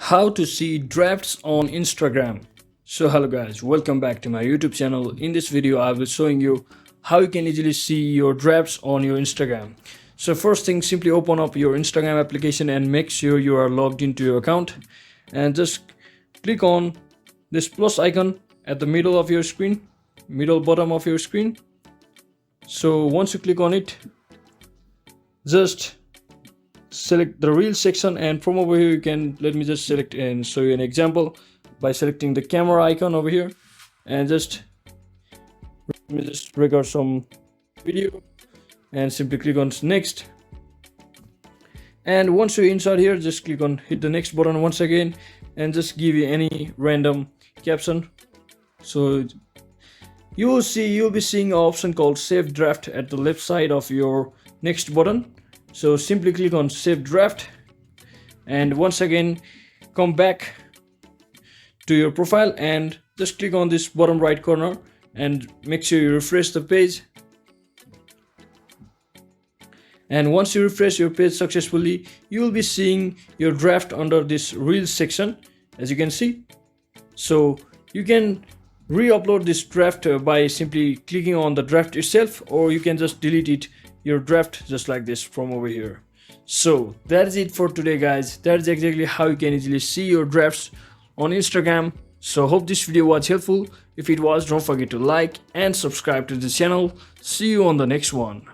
How to see drafts on Instagram. So hello guys, welcome back to my YouTube channel. In this video I will be showing you how you can easily see your drafts on your Instagram. So first thing, simply open up your Instagram application and make sure you are logged into your account, and just click on this plus icon at the middle of your screen, middle bottom of your screen. So once you click on it, just select the reel section, and from over here you can, let me just select and show you an example by selecting the camera icon over here, and just let me just record some video and simply click on next. And once you're inside here, just click on hit the next button once again and just give you any random caption. So you'll be seeing an option called save draft at the left side of your next button. So simply click on save draft, and once again come back to your profile and just click on this bottom right corner and make sure you refresh the page. And once you refresh your page successfully, you will be seeing your draft under this Reels section, as you can see. So you can re-upload this draft by simply clicking on the draft itself, or you can just delete your draft just like this from over here. So that's it for today guys. That's exactly how you can easily see your drafts on Instagram. So hope this video was helpful. If it was, don't forget to like and subscribe to the channel. See you on the next one.